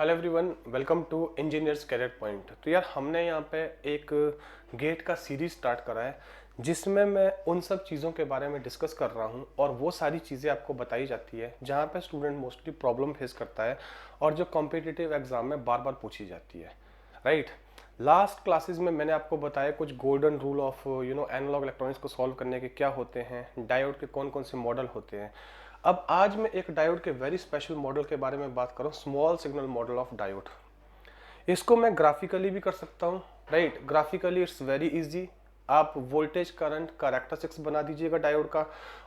Hello everyone, welcome to engineers career point. तो यार हमने यहाँ पे एक गेट का सीरीज स्टार्ट करा है जिसमें मैं उन सब चीज़ों के बारे में डिस्कस कर रहा हूँ और वो सारी चीज़ें आपको बताई जाती है जहाँ पे स्टूडेंट मोस्टली प्रॉब्लम फेस करता है और जो कॉम्पिटिटिव एग्जाम में बार बार पूछी जाती है। राइट, लास्ट क्लासेस में मैंने आपको बताया कुछ golden rule of analog electronics को सॉल्व करने के क्या होते हैं, डायोड के कौन कौन से मॉडल होते हैं। अब आज मैं एक डायोड के वेरी स्पेशल मॉडल के बारे में बात करूं, small signal model of diode. इसको मैं ग्राफिकली भी कर सकता हूं। Right, graphically it's very easy. आप वोल्टेज करंट कैरेक्टरिस्टिक्स बना दीजिएगा डायोड का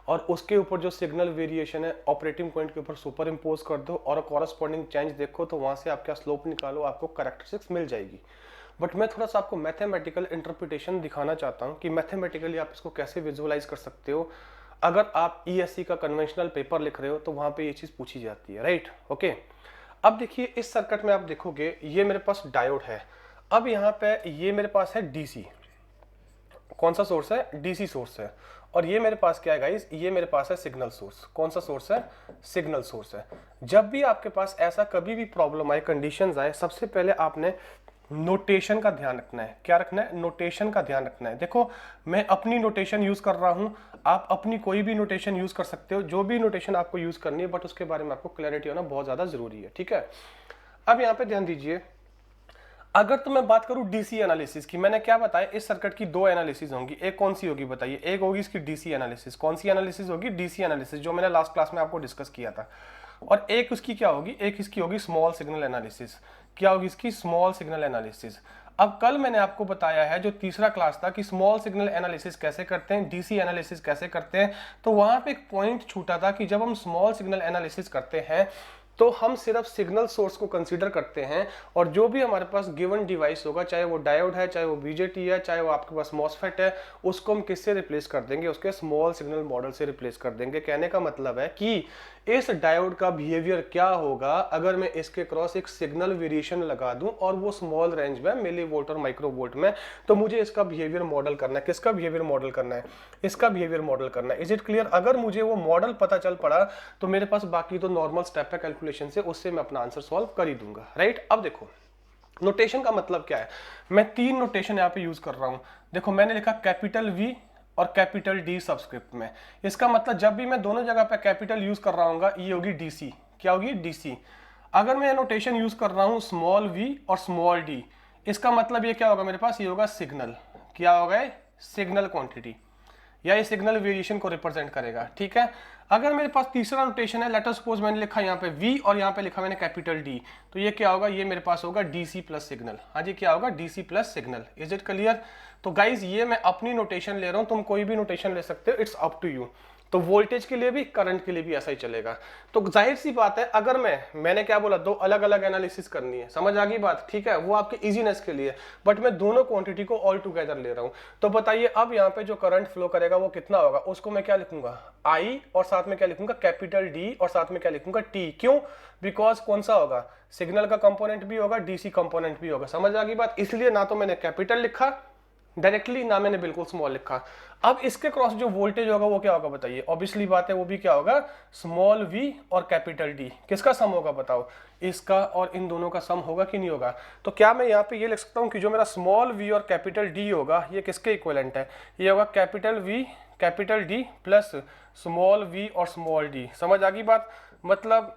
और उसके ऊपर जो सिग्नल वेरिएशन है ऑपरेटिंग पॉइंट के ऊपर सुपर इम्पोज कर दो और कॉरस्पॉन्डिंग चेंज देखो, तो वहां से आप क्या स्लोप निकालो, आपको कैरेक्टरिस्टिक्स मिल जाएगी। बट मैं थोड़ा सा आपको मैथमेटिकल इंटरप्रिटेशन दिखाना चाहता हूँ कि मैथमेटिकली आप इसको कैसे विजुअलाइज कर सकते हो। अगर आप ईएससी का कन्वेंशनल पेपर लिख रहे हो तो वहां पे ये चीज पूछी जाती है। Right, okay. अब देखिए इस सर्किट में आप देखोगे ये मेरे पास डायोड है। अब यहाँ पे ये मेरे पास है डीसी। कौन सा सोर्स है? डीसी सोर्स है। और ये मेरे पास क्या है गाइस? ये मेरे पास है सिग्नल सोर्स। कौन सा सोर्स है? सिग्नल सोर्स है। जब भी आपके पास ऐसा कभी भी प्रॉब्लम आए, कंडीशंस आए, सबसे पहले आपने नोटेशन का ध्यान रखना है। क्या रखना है? नोटेशन का ध्यान रखना है। देखो मैं अपनी नोटेशन यूज कर रहा हूं, आप अपनी कोई भी नोटेशन यूज कर सकते हो, जो भी नोटेशन आपको यूज करनी है, बट उसके बारे में आपको क्लैरिटी होना बहुत ज्यादा जरूरी है। ठीक है, अब यहां पे ध्यान दीजिए। अगर तो मैं बात करूं डीसी एनालिसिस की, मैंने क्या बताया, इस सर्किट की दो एनालिसिस होंगी। एक कौन सी होगी बताइए? एक होगी इसकी डीसी एनालिसिस। कौन सी एनालिसिस होगी? डीसी एनालिसिस, जो मैंने लास्ट क्लास में आपको डिस्कस किया था। और एक उसकी क्या होगी? एक इसकी होगी स्मॉल सिग्नल एनालिसिस। क्या होगी इसकी? Small signal analysis. अब कल मैंने आपको बताया है जो तीसरा क्लास था कि स्मॉल सिग्नल एनालिसिस कैसे करते हैं, डीसी एनालिसिस कैसे करते हैं। तो वहां पे एक पॉइंट छूटा था कि जब हम स्मॉल सिग्नल एनालिसिस करते हैं तो हम सिर्फ सिग्नल सोर्स को कंसीडर करते हैं और जो भी हमारे पास गिवन डिवाइस होगा, चाहे वो डायोड है, चाहे वो बीजेटी है, चाहे वो आपके पास मॉसफेट है, उसको हम किससे रिप्लेस कर देंगे? उसके स्मॉल सिग्नल मॉडल से रिप्लेस कर देंगे। कहने का मतलब है कि इस डायोड का बिहेवियर क्या होगा अगर मैं इसके क्रॉस एक सिग्नल वेरिएशन लगा दूं और वो स्मॉल रेंज में मिली वोल्ट और माइक्रो वोल्ट में, तो मुझे इसका बिहेवियर मॉडल करना है। किसका बिहेवियर मॉडल करना है? इसका बिहेवियर मॉडल करना है। Is it clear? अगर मुझे वो मॉडल पता चल पड़ा तो मेरे पास बाकी तो नॉर्मल स्टेप है कैलकुलेशन से, उससे मैं अपना आंसर सॉल्व कर ही दूंगा। राइट, अब देखो नोटेशन का मतलब क्या है। मैं तीन नोटेशन यहाँ पे यूज कर रहा हूं। देखो मैंने लिखा कैपिटल वी और कैपिटल डी सबस्क्रिप्ट में। इसका मतलब जब भी मैं दोनों जगह पे कैपिटल यूज कर रहा हूँ ये होगी डीसी। क्या होगी? डीसी। अगर मैं नोटेशन यूज कर रहा हूँ स्मॉल वी और स्मॉल डी, इसका मतलब ये क्या होगा मेरे पास? ये होगा सिग्नल। क्या होगा? सिग्नल क्वांटिटी, या ये सिग्नल वेरिएशन को रिप्रेजेंट करेगा। ठीक है, अगर मेरे पास तीसरा नोटेशन है, लेट अस सपोज मैंने लिखा यहाँ पे V और यहाँ पे लिखा मैंने कैपिटल D, तो ये क्या होगा? ये मेरे पास होगा DC प्लस सिग्नल। हाँ जी, क्या होगा? DC plus signal. Is it clear? तो गाइज ये मैं अपनी नोटेशन ले रहा हूँ, तुम कोई भी नोटेशन ले सकते हो, इट्स अप टू यू। तो वोल्टेज के लिए भी, करंट के लिए भी ऐसा ही चलेगा। तो जाहिर सी बात है, अगर मैंने क्या बोला, दो अलग अलग एनालिसिस करनी है, समझ आ गई बात? ठीक है, वो आपके इजीनेस के लिए, बट मैं दोनों क्वांटिटी को ऑल टुगेदर ले रहा हूं। तो बताइए अब यहाँ पे जो करंट फ्लो करेगा वो कितना होगा? उसको मैं क्या लिखूंगा? आई, और साथ में क्या लिखूंगा? कैपिटल डी, और साथ में क्या लिखूंगा? टी। क्यों? बिकॉज कौन सा होगा? सिग्नल का कंपोनेंट भी होगा, डीसी कंपोनेंट भी होगा। समझ आ गई बात? इसलिए ना तो मैंने कैपिटल लिखा डायरेक्टली, ना मैंने बिल्कुल स्मॉल लिखा। अब इसके क्रॉस जो वोल्टेज होगा वो क्या होगा बताइए? ऑब्वियसली बात है, वो भी क्या होगा? स्मॉल वी और कैपिटल डी। किसका सम होगा बताओ? इसका और इन दोनों का सम होगा कि नहीं होगा? तो क्या मैं यहाँ पे ये लिख सकता हूँ कि जो मेरा स्मॉल वी और कैपिटल डी होगा ये किसके इक्विवेलेंट है? ये होगा capital V capital D plus small V और स्मॉल डी। समझ आ गई बात? मतलब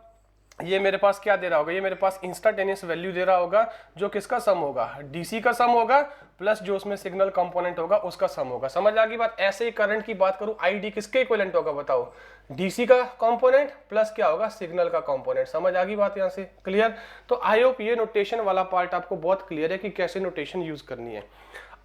ये मेरे पास क्या दे रहा होगा? ये मेरे पास इंस्टेंटेनियस वैल्यू दे रहा होगा, जो किसका सम होगा? डीसी का सम होगा प्लस जो उसमें सिग्नल कंपोनेंट होगा उसका सम होगा। समझ आ गई बात? ऐसे ही करंट की बात करूं, आईडी किसके इक्विवेलेंट होगा बताओ? डीसी का कंपोनेंट प्लस क्या होगा? सिग्नल का कंपोनेंट। समझ आ गई बात यहां से? क्लियर? तो आई होप ये नोटेशन वाला पार्ट आपको बहुत क्लियर है कि कैसे नोटेशन यूज करनी है।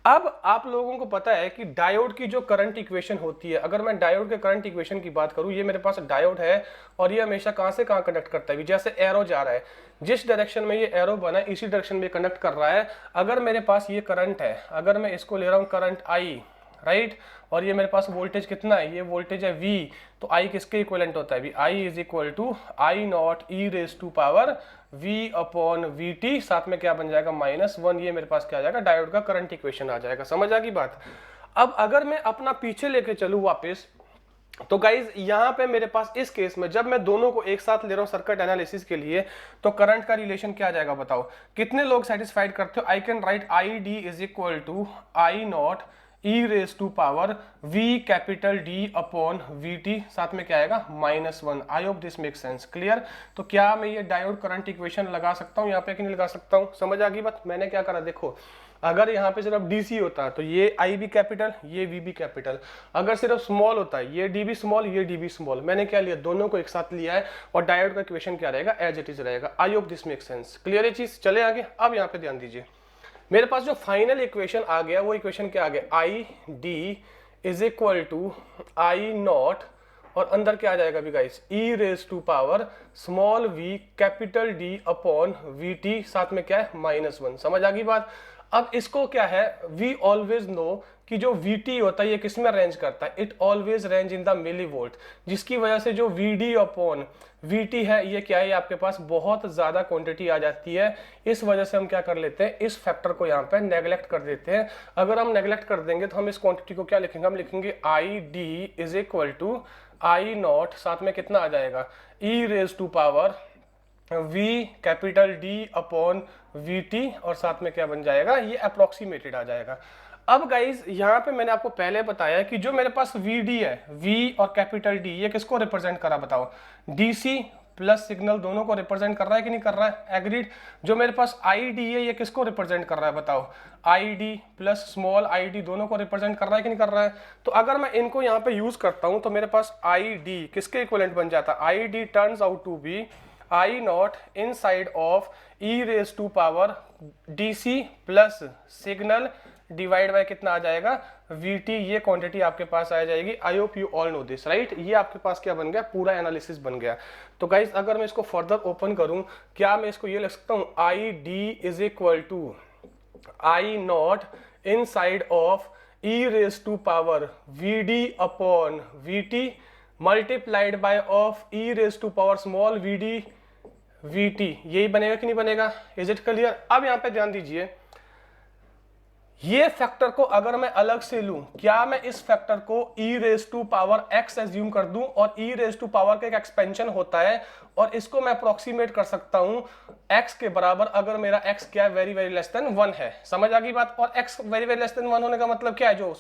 अब आप लोगों को पता है कि डायोड की जो करंट इक्वेशन होती है, अगर मैं डायोड के करंट इक्वेशन की बात करूं, ये मेरे पास डायोड है और ये हमेशा कहां से कहां कंडक्ट करता है? जैसे एरो जा रहा है, जिस डायरेक्शन में ये एरो बना है इसी डायरेक्शन में कंडक्ट कर रहा है। अगर मेरे पास ये करंट है, अगर मैं इसको ले रहा हूं करंट आई, राइट, और ये मेरे पास वोल्टेज कितना है? ये वोल्टेज है V, तो I किसके इक्विवेलेंट होता है? I is equal to I naught E raise to power V upon VT, साथ में क्या बन जाएगा? -1। ये मेरे पास क्या आ जाएगा? डायोड का करंट इक्वेशन आ जाएगा। समझ आ गई बात? अब अगर मैं अपना पीछे लेके चलूं वापस, तो गाइज यहाँ पे मेरे पास इस केस में जब मैं दोनों को एक साथ ले रहा हूँ सर्किट एनालिसिस के लिए, तो करंट का रिलेशन क्या आ जाएगा बताओ, कितने लोग सेटिस्फाइड करते हो। I can write I D is equal to I naught E raise to power V capital D upon V T, साथ में क्या आएगा -1। I hope this make sense, clear. तो क्या मैं ये डायोड करंट इक्वेशन लगा सकता हूँ यहाँ पे कि नहीं लगा सकता हूँ, समझ आ गई बात। मैंने क्या करा देखो, अगर यहाँ पे सिर्फ डीसी होता तो ये आई भी कैपिटल ये वी भी कैपिटल, अगर सिर्फ स्मॉल होता है ये डी भी स्मॉल ये डी भी स्मॉल, मैंने क्या लिया दोनों को एक साथ लिया है और डायोड का इक्वेशन क्या रहेगा एज इट इज रहेगा। आई hope this make sense, clear है चीज। चले आगे, अब यहाँ पे ध्यान दीजिए, मेरे पास जो फाइनल इक्वेशन आ गया वो इक्वेशन क्या आ गया, I D is equal to I naught और अंदर क्या आ जाएगा भी guys E raise to power small V capital D upon V T, साथ में क्या है -1। समझ आ गई बात। अब इसको क्या है, वी ऑलवेज नो कि जो Vt होता है ये किस में रेंज करता है, it always range in the milli volt, जिसकी वजह से जो Vd अपॉन Vt है ये क्या है, आपके पास बहुत ज्यादा क्वांटिटी आ जाती है। इस वजह से हम क्या कर लेते हैं, इस फैक्टर को यहाँ पे नेग्लेक्ट कर देते हैं। अगर हम नेग्लेक्ट कर देंगे तो हम इस क्वांटिटी को क्या लिखेंगे, हम लिखेंगे I D is equal to I naught, साथ में कितना आ जाएगा e raise to power V capital D upon V T, और साथ में क्या बन जाएगा ये अप्रोक्सीमेटेड आ जाएगा। अब गाइज यहाँ पे मैंने आपको पहले बताया कि जो मेरे पास वी डी है, वी और कैपिटल डी ये किसको रिप्रेजेंट करा बताओ, डीसी प्लस सिग्नल दोनों को रिप्रेजेंट कर रहा है कि नहीं कर रहा है, एग्रीड। जो मेरे पास आई डी है ये किसको रिप्रेजेंट कर रहा है बताओ, I D plus small I D दोनों को रिप्रेजेंट कर रहा है कि नहीं कर रहा है। तो अगर मैं इनको यहाँ पे यूज करता हूँ तो मेरे पास आई डी किसके इक्विवेलेंट बन जाता है, I D turns out to be I naught inside of E raise to power DC plus signal divide by कितना आ जाएगा Vt, ये क्वांटिटी आपके पास आ जाएगी। I hope you all know this right. ये आपके पास क्या बन गया, पूरा एनालिसिस बन गया। तो गाइज अगर मैं इसको फर्दर ओपन करूं, क्या मैं इसको ये लिख सकता हूं, I D is equal to I naught inside of E raise to power V D upon V T multiplied by of E raise to power small V D V T, यही बनेगा कि नहीं बनेगा, is it clear. अब यहां पे ध्यान दीजिए, ये फैक्टर को अगर मैं अलग से लूं, क्या मैं इस फैक्टर को e raise to power x assume कर दूं, और e रेज टू पावर का एक एक्सपेंशन होता है और इसको मैं अप्रोक्सीमेट कर सकता हूं x के बराबर, अगर मेरा x क्या वेरी वेरी लेस देन 1 है। समझ आ गई बात। और x very very less then 1 होने का मतलब क्या है, जो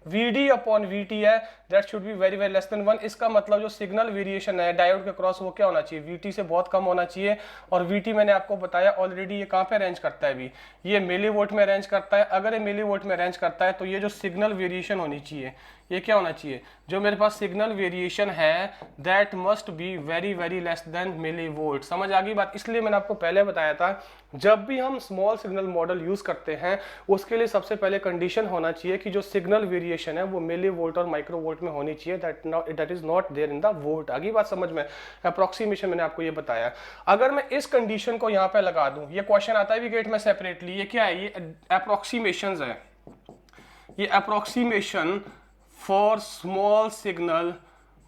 Vd अपॉन Vt है that should be very very less then 1। इसका मतलब जो सिग्नल वेरिएशन है डायोड के क्रॉस वो क्या होना चाहिए, Vt से बहुत कम होना चाहिए। और Vt मैंने आपको बताया ऑलरेडी ये कहाँ पे रेंज करता है, भी ये मिली वोल्ट में रेंज करता है। अगर ये मिली वोल्ट में रेंज करता है तो ये जो सिग्नल वेरिएशन होनी चाहिए ये क्या होना चाहिए, जो मेरे पास सिग्नल वेरिएशन है that must be very very less than milli volt. समझ आ गई बात। इसलिए मैंने आपको पहले बताया था जब भी हम स्मॉल सिग्नल मॉडल यूज करते हैं उसके लिए सबसे पहले कंडीशन होना चाहिए कि जो सिग्नल वेरिएशन है वो मिली वोल्ट और माइक्रो वोल्ट में होनी चाहिए, that is not there in the volt. आगे बात समझ में, अप्रोक्सीमेशन मैंने आपको ये बताया। अगर मैं इस कंडीशन को यहाँ पे लगा दूं, ये क्वेश्चन आता है भी गेट में सेपरेटली, ये क्या है, ये अप्रोक्सीमेशन है, ये approximation for small signal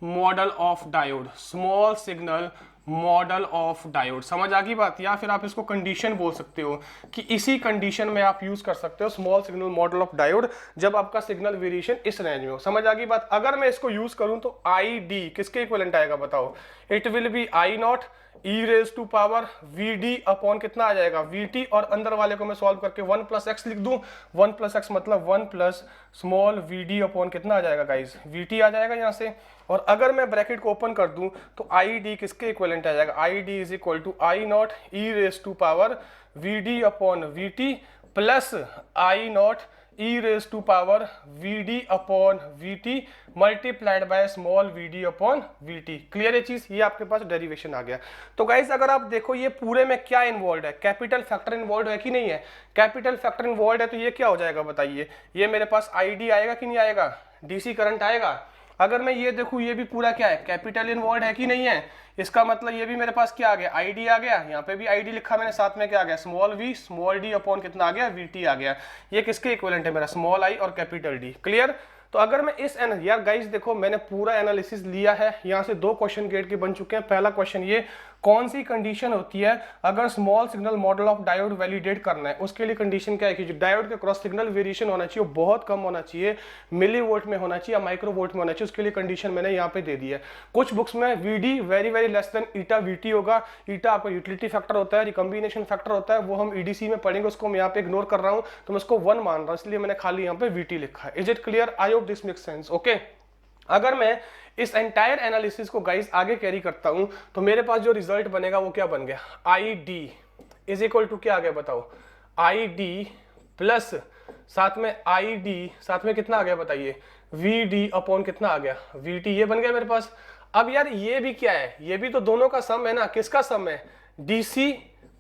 model of diode, small signal model of diode. समझ आ गई बात। या फिर आप इसको कंडीशन बोल सकते हो कि इसी कंडीशन में आप यूज कर सकते हो small signal model of diode जब आपका सिग्नल वेरिएशन इस रेंज में हो। समझ आ गई बात। अगर मैं इसको यूज करूं तो आई डी किसके इक्विवेलेंट आएगा बताओ, it will be I naught E raise to power V D upon कितना आ जाएगा वी टी, और अंदर वाले को मैं सॉल्व करके 1 प्लस एक्स लिख दूं, 1 प्लस एक्स मतलब 1 plus small V D upon कितना आ जाएगा गाइज, वी टी आ जाएगा यहाँ से। और अगर मैं ब्रैकेट को ओपन कर दूं तो आई डी किसके इक्विवेलेंट आ जाएगा, I D is equal to I naught E raise to power V D upon V T plus I naught E raise to power V D upon V T multiplied by small V D upon V T. Clear है चीज, ये आपके पास derivation आ गया। तो guys अगर आप देखो ये पूरे में क्या इन्वॉल्व है, कैपिटल फैक्टर इन्वॉल्व है कि नहीं है, कैपिटल फैक्टर इन्वॉल्व है तो ये क्या हो जाएगा बताइए, ये मेरे पास आई डी आएगा कि नहीं आएगा, डीसी करंट आएगा। अगर मैं ये देखूं ये भी पूरा क्या है, कैपिटल इन्वॉल्व है कि नहीं है, इसका मतलब ये भी मेरे पास क्या आ गया, आईडी आ गया। यहाँ पे भी आईडी लिखा मैंने, साथ में क्या आ गया, small V small D upon कितना आ गया, वीटी आ गया। ये किसके इक्विवेलेंट है मेरा, स्मॉल आई और कैपिटल डी। क्लियर। तो अगर मैं इस यार गाइस देखो, मैंने पूरा एनालिसिस लिया है, यहाँ से 2 क्वेश्चन गेट के बन चुके हैं। पहला क्वेश्चन ये, कौन सी कंडीशन होती है अगर small signal model of diode validate करना है, उसके लिए कंडीशन क्या है कि जो डायोड के क्रॉस सिग्नल वेरिएशन होना चाहिए वो बहुत कम होना चाहिए, मिली वोल्ट में होना चाहिए या माइक्रो वोल्ट में होना चाहिए। उसके लिए कंडीशन मैंने यहाँ पे दे दी है। कुछ बुक्स में VD very very less than eta VT होगा। ईटा आपका यूटिलिटी फैक्टर होता है, रिकॉम्बिनेशन फैक्टर होता है, वो हम ईडीसी में पढ़ेंगे, उसको मैं यहाँ पे इग्नोर कर रहा हूँ, तो मैं उसको 1 मान रहा हूँ, इसलिए मैंने खाली यहाँ पे वीटी लिखा है। Is it clear? I hope this makes sense. Okay, अगर मैं इस एंटायर एनालिसिस को गाइस आगे कैरी करता हूं तो मेरे पास जो रिजल्ट बनेगा वो क्या बन गया, I D is equal to क्या आ गया बताओ, आई डी प्लस साथ में आई डी साथ में कितना आ गया बताइए, वी डी अपॉन कितना आ गया, वी टी। ये बन गया मेरे पास। अब यार ये भी क्या है, ये भी तो दोनों का सम है ना। किसका सम है? डीसी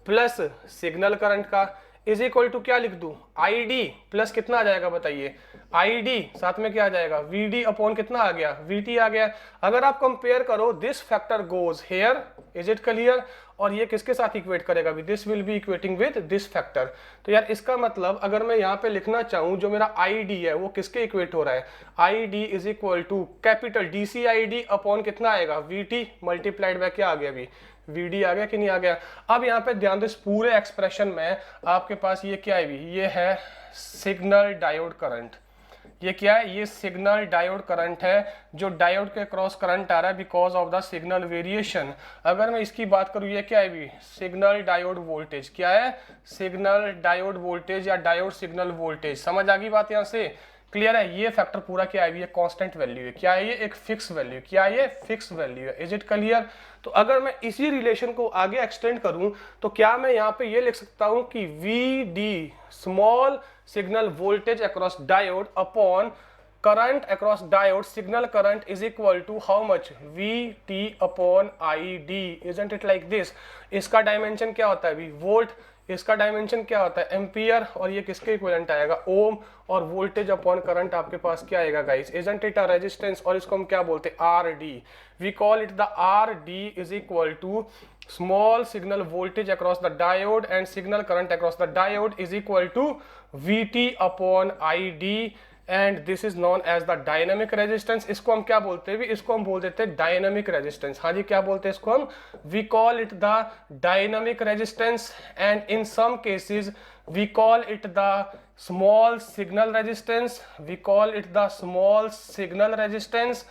प्लस सिग्नल करंट का, इज इक्वल टू क्या लिख दूं, आई डी प्लस कितना आ जाएगा बताइए, आई डी साथ में क्या आ जाएगा, वी डी अपॉन कितना आ गया, वी टी आ गया। अगर आप कंपेयर करो, this factor goes hair, is it clear? और ये किसके साथ इक्वेट करेगा भी, this will be equating with this factor. तो यार इसका मतलब अगर मैं यहाँ पे लिखना चाहूँ, जो मेरा आई डी है वो किसके इक्वेट हो रहा है, I D is equal to capital D C I D upon कितना आएगा, वी टी मल्टीप्लाइड बाय क्या आ गया अभी, वीडी आ गया कि नहीं आ गया। अब यहाँ पे ध्यान दो, इस पूरे एक्सप्रेशन में आपके पास ये क्या है भी, ये है सिग्नल डायोड करंट। ये क्या है, ये सिग्नल डायोड करंट है, जो डायोड के क्रॉस करंट आ रहा है because of the signal variation. अगर मैं इसकी बात करूँ, ये क्या है भी, सिग्नल डायोड वोल्टेज। क्या है? सिग्नल डायोड वोल्टेज या डायोड सिग्नल वोल्टेज। समझ आ गई बात यहाँ से? क्लियर है? ये फैक्टर पूरा क्या है, ये कांस्टेंट वैल्यू है। क्या है ये? एक फिक्स वैल्यू। क्या है ये? फिक्स वैल्यू है। Is it clear? तो अगर मैं इसी रिलेशन को आगे एक्सटेंड करूं तो क्या मैं यहाँ पे ये लिख सकता हूं कि V D small signal voltage across diode upon current across diode signal current is equal to how much, V T upon I D. Isn't it like this? इसका डायमेंशन क्या होता है अभी, वोल्ट। इसका डायमेंशन क्या होता है, एम्पियर। और ये किसके इक्विवेलेंट आएगा, ओम। और वोल्टेज अपॉन करंट आपके पास क्या आएगा guys, isn't it a resistance. और इसको हम क्या बोलते हैं, R D. We call it the R D is equal to small signal voltage across the diode and signal current across the diode is equal to Vt upon Id and this is known as the dynamic resistance। इसको हम क्या बोलते हैं, इसको हम बोल देते हैं dynamic resistance। हाँ जी, क्या बोलते हैं इसको हम, we call it the dynamic resistance and in some cases we call it the small signal resistance, we call it the small signal resistance,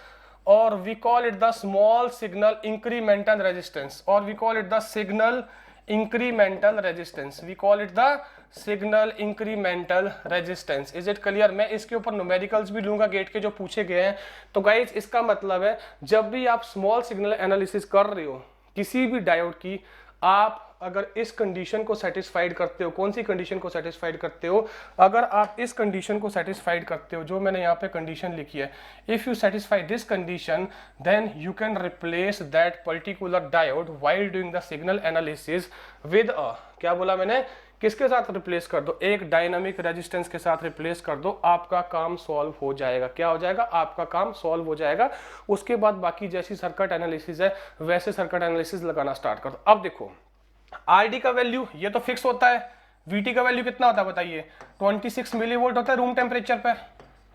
or we call it the small signal incremental resistance, or we call it the signal incremental resistance, we call it the signal incremental resistance। is it clear? मैं इसके ऊपर numericals भी लूंगा gate के जो पूछे गए हैं। तो गाइज इसका मतलब है जब भी आप स्मॉल सिग्नल एनालिसिस कर रहे हो किसी भी डायोड की, आप अगर इस कंडीशन को सेटिस्फाइड करते हो, कौन सी कंडीशन को सेटिस्फाइड करते हो, अगर आप इस कंडीशन को सेटिस्फाइड करते हो जो मैंने यहाँ पे कंडीशन लिखी है, if you satisfy this condition then you can replace that particular diode while doing the signal analysis with a, क्या बोला मैंने, किसके साथ रिप्लेस कर दो, एक डायनामिक रेजिस्टेंस के साथ रिप्लेस कर दो, आपका काम सॉल्व हो जाएगा। क्या हो जाएगा, आपका काम सॉल्व हो जाएगा। उसके बाद बाकी जैसी सर्किट एनालिसिस है वैसे सर्किट एनालिसिस लगाना स्टार्ट कर दो। अब देखो आरडी का वैल्यू ये तो फिक्स होता है, वीटी का वैल्यू कितना होता है बताइए, 26 मिलीवोल्ट होता है रूम टेम्परेचर पे।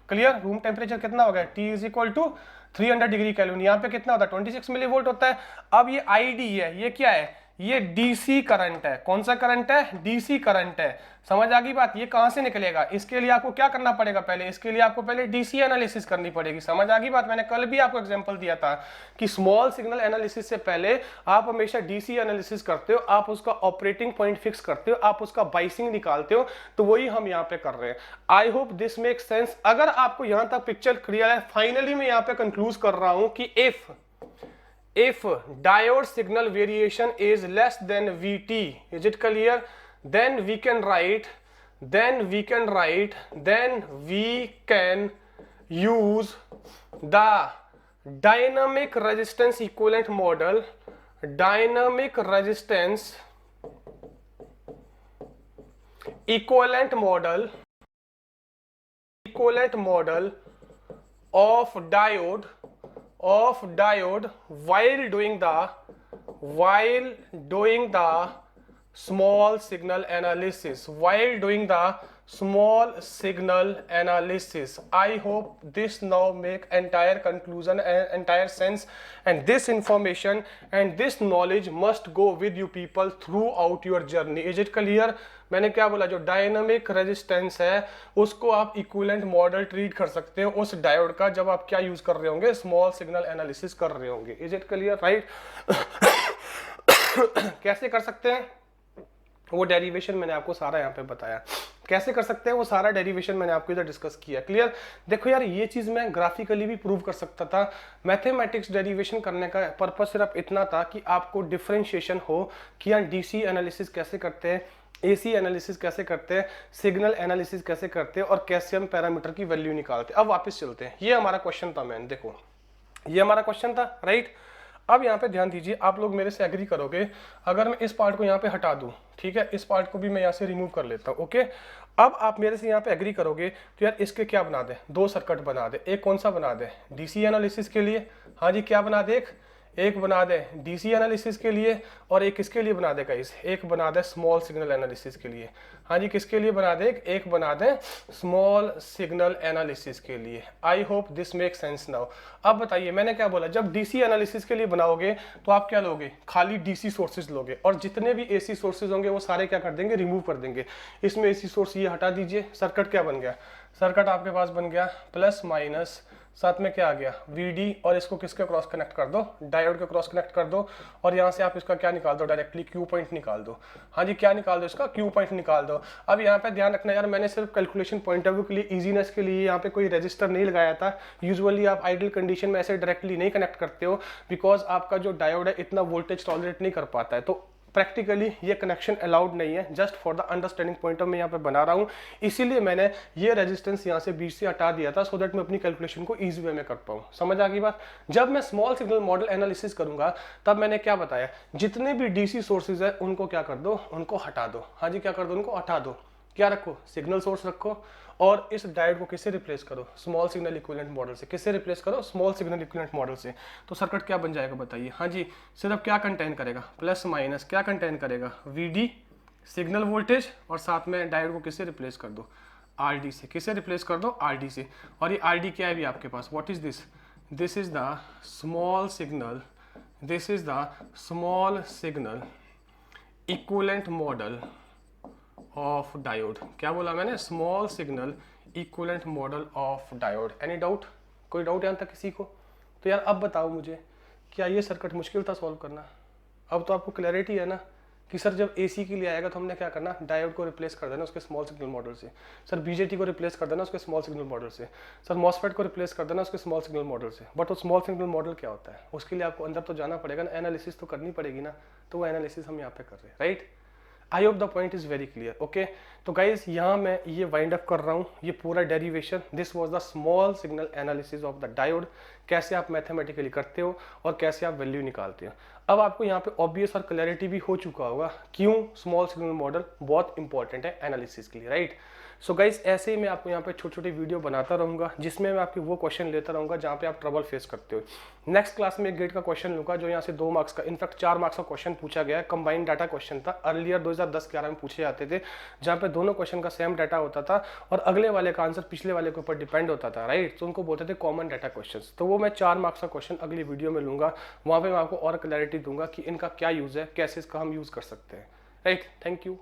क्लियर? रूम टेम्परेचर कितना हो गया, T is equal to 300 degree Kelvin. यहाँ पे कितना होता है, 26 मिलीवोल्ट होता है। अब ये आईडी है, ये क्या है, ये डीसी करंट है। कौन सा करंट है, डीसी करंट है। समझ आ गई बात? ये कहां से निकलेगा, इसके लिए आपको क्या करना पड़ेगा, पहले इसके लिए आपको पहले डीसी एनालिसिस करनी पड़ेगी। समझ आ गई बात? मैंने कल भी आपको एग्जांपल दिया था कि स्मॉल सिग्नल एनालिसिस से पहले आप हमेशा डीसी एनालिसिस करते हो, आप उसका ऑपरेटिंग पॉइंट फिक्स करते हो, आप उसका बाइसिंग निकालते हो। तो वही हम यहाँ पे कर रहे हैं। आई होप दिस मेक सेंस। अगर आपको यहां तक पिक्चर क्लियर है, फाइनली मैं यहाँ पे कंक्लूज कर रहा हूं कि if diode signal variation is less than Vt, is it clear? Then we can use the dynamic resistance equivalent model, dynamic resistance equivalent model of diode while doing the small signal analysis, while doing the small signal analysis. I hope this now make entire conclusion and entire sense, and this information and this knowledge must go with you people throughout your journey. Is it clear? मैंने क्या बोला, जो dynamic resistance है उसको आप equivalent model treat कर सकते हो उस डायोड का, जब आप क्या यूज कर रहे होंगे, स्मॉल सिग्नल एनालिसिस कर रहे होंगे. Is it clear? राइट. कैसे कर सकते हैं वो डेरिवेशन मैंने आपको सारा यहाँ पे बताया. कैसे कर सकते हैं वो सारा डेरिवेशन मैंने आपको इधर डिस्कस किया. क्लियर? देखो यार, ये चीज मैं ग्राफिकली भी प्रूव कर सकता था. मैथमेटिक्स डेरिवेशन करने का पर्पस सिर्फ इतना था कि आपको डिफरेंशिएशन हो कि यार डीसी एनालिसिस कैसे करते हैं, एसी एनालिसिस कैसे करते हैं, सिग्नल एनालिसिस कैसे करते हैं और कैसे हम पैरामीटर की वैल्यू निकालते हैं. अब वापस चलते हैं. ये हमारा क्वेश्चन था. मैंने देखो ये हमारा क्वेश्चन था. राइट. अब यहाँ पे ध्यान दीजिए, आप लोग मेरे से एग्री करोगे अगर मैं इस पार्ट को यहाँ पे हटा दूं. ठीक है, इस पार्ट को भी मैं यहाँ से रिमूव कर लेता हूँ. ओके. अब आप मेरे से यहाँ पे एग्री करोगे तो यार इसके क्या बना दे, दो सर्किट बना दे. एक कौन सा बना दे, डीसी एनालिसिस के लिए. हाँ जी, क्या बना दे, एक बना दे डीसी एनालिसिस के लिए और एक किसके लिए बना दे गाइस, एक बना दे स्मॉल सिग्नल एनालिसिस के लिए. हाँ जी, किसके लिए बना दे, एक बना दे स्मॉल सिग्नल एनालिसिस के लिए. आई hope this make sense now. अब बताइए मैंने क्या बोला, जब डीसी एनालिसिस के लिए बनाओगे तो आप क्या लोगे, खाली डीसी सोर्सेज लोगे और जितने भी एसी सोर्सेज होंगे वो सारे क्या कर देंगे, रिमूव कर देंगे. इसमें एसी सोर्स ये हटा दीजिए. सर्किट क्या बन गया, सर्किट आपके पास बन गया प्लस माइनस, साथ में क्या आ गया वीडी, और इसको किसके क्रॉस कनेक्ट कर दो, डायोड के क्रॉस कनेक्ट कर दो और यहाँ से आप इसका क्या निकाल दो, डायरेक्टली क्यू पॉइंट निकाल दो. हाँ जी, क्या निकाल दो, इसका क्यू पॉइंट निकाल दो. अब यहाँ पे ध्यान रखना यार, मैंने सिर्फ कैलकुलेशन पॉइंट ऑफ व्यू के लिए, इजीनेस के लिए यहाँ पे कोई रजिस्टर नहीं लगाया था. यूजुअली आप आइडियल कंडीशन में ऐसे डायरेक्टली नहीं कनेक्ट करते हो बिकॉज आपका जो डायोड है इतना वोल्टेज टॉलरेट नहीं कर पाता है. तो प्रैक्टिकली ये कनेक्शन अलाउड नहीं है. Just for the understanding point of मैं यहाँ पे बना रहा हूँ, इसीलिए मैंने ये रेजिस्टेंस यहाँ से बीच से हटा दिया था सो दैट मैं अपनी कैलकुलेशन को इजी वे में कर पाऊँ. समझ आ गई बात? जब मैं स्मॉल सिग्नल मॉडल एनालिसिस करूंगा तब मैंने क्या बताया, जितने भी डीसी सोर्सेज है उनको क्या कर दो, उनको हटा दो. हाँ जी, क्या कर दो, उनको हटा दो. क्या रखो, सिग्नल सोर्स रखो और इस डायोड को किससे रिप्लेस करो, स्मॉल सिग्नल इक्विवेलेंट मॉडल से. किससे रिप्लेस करो, स्मॉल सिग्नल इक्विवेलेंट मॉडल से. तो सर्किट क्या बन जाएगा बताइए. हाँ जी, सिर्फ क्या कंटेन करेगा, प्लस माइनस क्या कंटेन करेगा, वीडी सिग्नल वोल्टेज, और साथ में डायोड को किससे रिप्लेस कर दो, आरडी से. किससे रिप्लेस कर दो, आरडी से. और ये आरडी क्या है भी आपके पास, what is this, this is the small signal, this is the small signal equivalent model of diode. क्या बोला मैंने, small signal equivalent model of diode. Any doubt, कोई डाउट यहाँ तक किसी को? तो यार अब बताओ मुझे, क्या ये सर्किट मुश्किल था सॉल्व करना? अब तो आपको क्लैरिटी है ना कि सर जब एसी के लिए आएगा तो हमने क्या करना, डायोड को रिप्लेस कर देना उसके स्मॉल सिग्नल मॉडल से. सर बीजेटी को रिप्लेस कर देना उसके स्मॉल सिग्नल मॉडल से. सर मॉसफेट को रिप्लेस कर देना उसके स्मॉल सिग्नल मॉडल से. बट वो स्मॉल सिग्नल मॉडल क्या होता है, उसके लिए आपको अंदर तो जाना पड़ेगा ना, एनालिसिस तो करनी पड़ेगी ना. तो वो एनालिसिस हम यहाँ पे कर रहे हैं. Right. I hope the point is very clear. Okay. तो गाइज यहाँ मैं ये वाइंड अप कर रहा हूँ, ये पूरा derivation. This was the small signal analysis of the diode. कैसे आप मैथमेटिकली करते हो और कैसे आप वैल्यू निकालते हो. अब आपको यहाँ पे ऑब्वियस और क्लैरिटी भी हो चुका होगा क्यों स्मॉल सिग्नल मॉडल बहुत इंपॉर्टेंट है एनालिसिस के लिए. राइट. सो गाइज ऐसे ही मैं आपको यहाँ पे छोटे छोटे वीडियो बनाता रहूँगा जिसमें मैं आपके वो क्वेश्चन लेता रहूँगा जहाँ पे आप ट्रबल फेस करते हो. नेक्स्ट क्लास में एक गेट का क्वेश्चन लूँगा जो यहाँ से 2 मार्क्स का, इनफैक्ट 4 मार्क्स का क्वेश्चन पूछा गया है. कंबाइंड डाटा क्वेश्चन था, अर्लियर 2010-11 में पूछे जाते थे, जहाँ पे दोनों क्वेश्चन का सेम डाटा होता था और अगले वाले का आंसर पिछले वाले के ऊपर डिपेंड होता था. राइट. तो उनको बोलते थे कॉमन डाटा क्वेश्चन. तो वो मैं 4 मार्क्स का क्वेश्चन अगली वीडियो में लूँगा. वहाँ पर मैं आपको और क्लैरिटी दूंगा कि इनका क्या यूज़ है, कैसे इसका हम यूज़ कर सकते हैं. राइट. Thank you.